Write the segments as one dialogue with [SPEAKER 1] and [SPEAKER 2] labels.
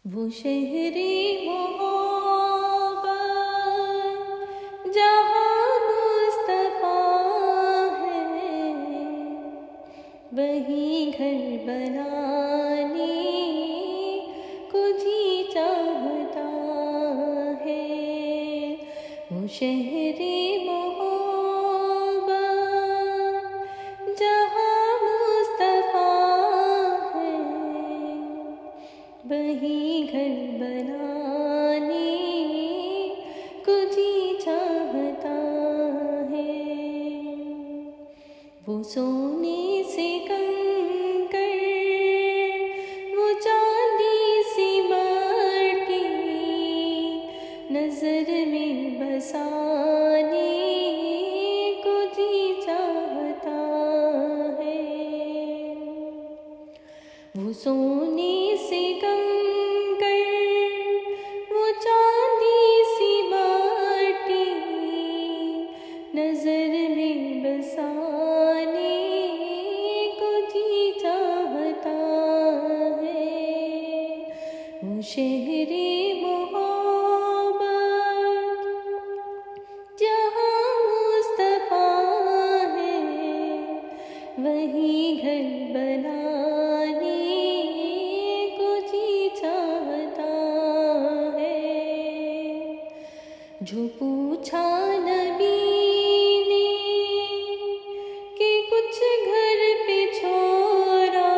[SPEAKER 1] وہ شہری محبت جہاں مصطفیٰ ہے، وہی گھر بنانے کو جی چاہتا ہے۔ وہ شہری محبت جہاں مصطفیٰ ہے، وہی گھر بنانے کو جی چاہتا ہے۔ وہ سونے سے کنکر، وہ چاندی سی مٹی، نظر میں بسانے کو جی چاہتا ہے۔ وہ سونے سے کنکر، وہ چاندی سی مٹی، نظر میں بسانے کو جی چاہتا ہے۔ وہ شہری محبت جہاں مصطفیٰ ہے، وہی گھر بنانے کو جی چاہتا ہے۔ جو پوچھا نبی نے کہ کچھ گھر پہ چھوڑا،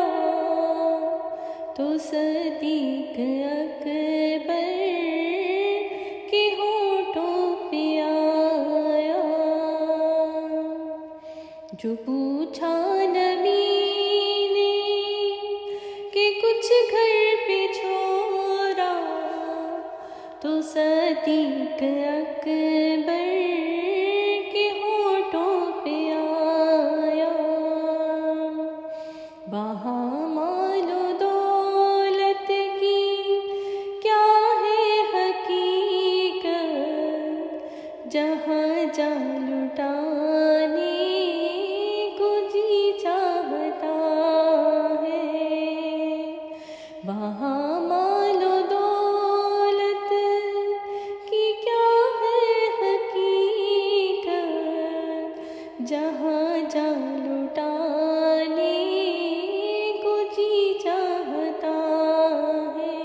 [SPEAKER 1] تو صدیق اکبر کے ہونٹوں پہ آیا۔ جو پوچھا نبی نے کہ کچھ گھر پہ چھوڑا، تو صدیق اکبر کے ہونٹوں پہ آیا۔ وہاں مال و دولت کی کیا ہے حقیقت، جہاں جان لٹانے کو جی چاہتا ہے۔ وہاں مال و دولت کی کیا ہے حقیقت، جہاں جان لٹانے کو جی چاہتا ہے۔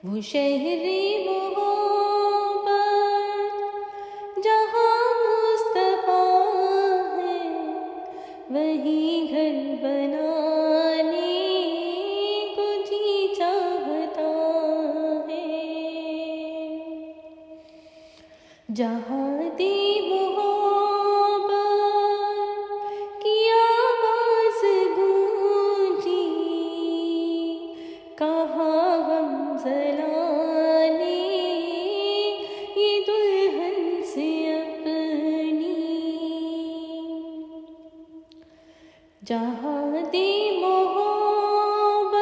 [SPEAKER 1] وہ شہری محبت جہاں مصطفیٰ ہے، وہی گھر بنانے کو جی چاہتا ہے۔ جہاں دی محبت کی آواز گونجی، کہاں ہم لانے یہ دلہن سے اپنی۔ جہاں دی محبت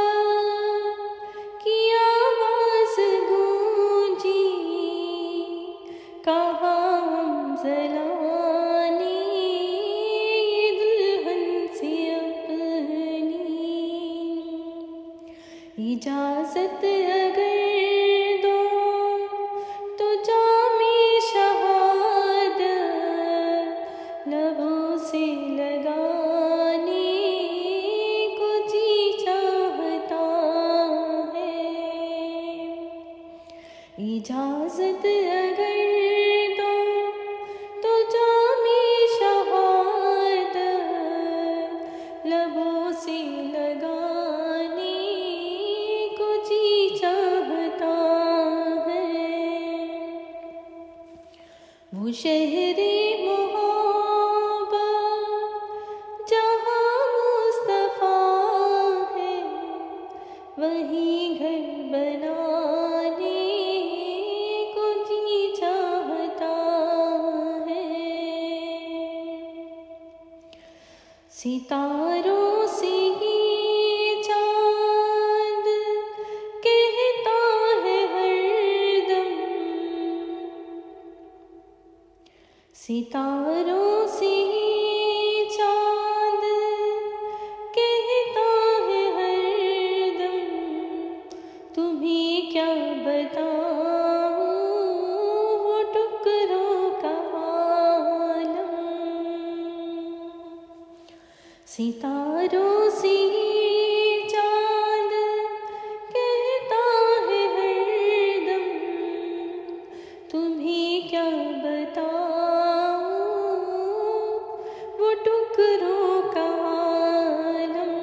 [SPEAKER 1] کی آواز گونجی، کہاں ہم لانے یہ دلہن سے اپنی۔ اجازت اگر دو تو جام شہادت لبوں سے لگانے کو جی چاہتا ہے۔ اجازت اگر دو تو جام شہادت لبوں سے لگانے کو جی چاہتا ہے۔ وہ شہری محبت جہاں مصطفیٰ ہے، وہی گھر بنانے کو جی چاہتا ہے۔ ستاروں سے ہی چاند کہتا ہے ہر دم، ستاروں سے چاند کہتا ہے ہر دم، بتاؤں وہ ٹکڑوں کا عالم، ستاروں سے چاند کہتا ہے ہر دم، تمہیں کیا بتاؤں وہ ٹکڑوں کا عالم،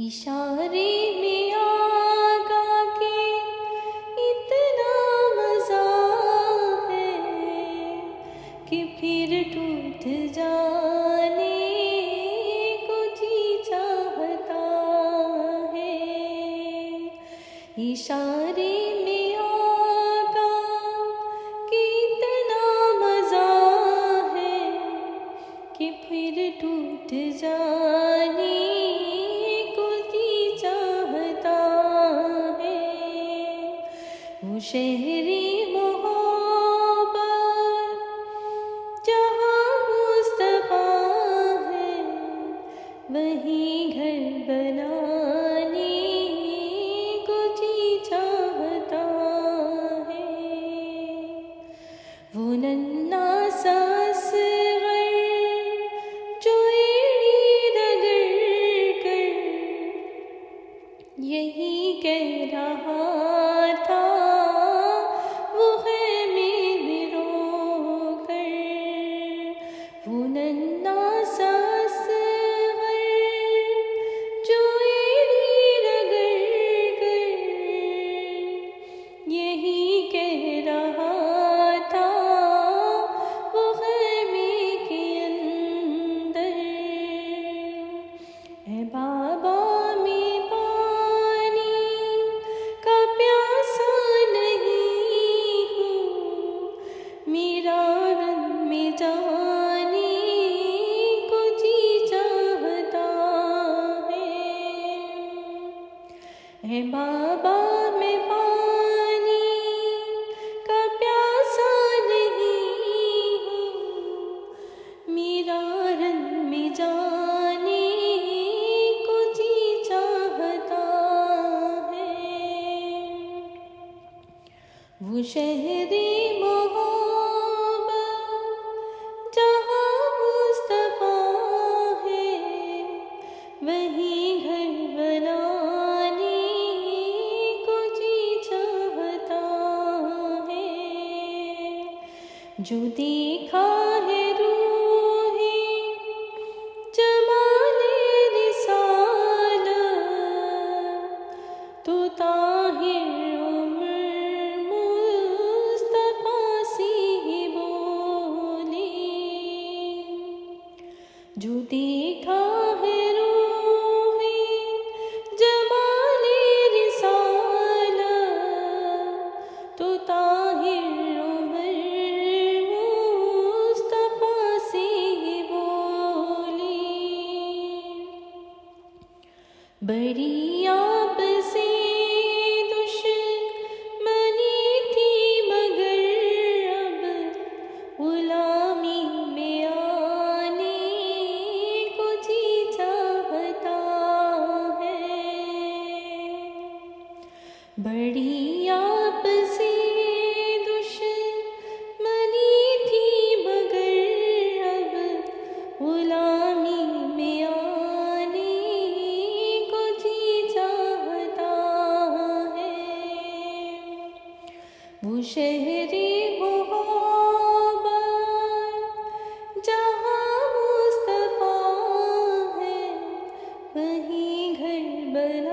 [SPEAKER 1] اشارے میں آقا کے اتنا مزہ ہے کہ پھر ٹوٹ جانے کو جی چاہتا ہے، اشارے میں آقا کے اتنا مزہ ہے کہ پھر ٹوٹ جانے کو جی چاہتا ہے، وہ شہری محبت جہاں مصطفیٰ ہے، وہیں گھر بنانے کو جی چاہتا ہے، وہ ننھا سا اصغر جو ایڑی رگڑ کر یہی کہہ رہا تھا وہ خیمے میں رو کر، وہ ننھا سا اصغر جو ایڑی رگڑ کر یہی کہہ رہا تھا وہ خیمے کے اندر، اے بابا میں پانی کا پیاسا نہیں ہوں، میرا رن میں جانے کو جی چاہتا ہے، اے بابا میں پانی کا پیاسا نہیں ہوں، میرا رن میں جانے کو جی چاہتا ہے، وہ شہری محبت جہاں مصطفیٰ ہے، وہیں گھر بنانے کو جی چاہتا ہے، جو دیکھا ہے روح جمال رسالت تو طاہر عمر مصطفیٰ سے ہی بولے، جو دیکھا ہے روح جمال رسالت تو طاہر عمر مصطفیٰ سے ہی بولے، بڑی آپ سے دشمنی تھی مگر اب غلامی میں آنے کو جی چاہتا ہے، بڑی آپ سے دشمنی تھی مگر اب غلامی میں آنے کو جی چاہتا ہے، وہ شہری محبت جہاں مصطفیٰ ہے، وہیں گھر بنا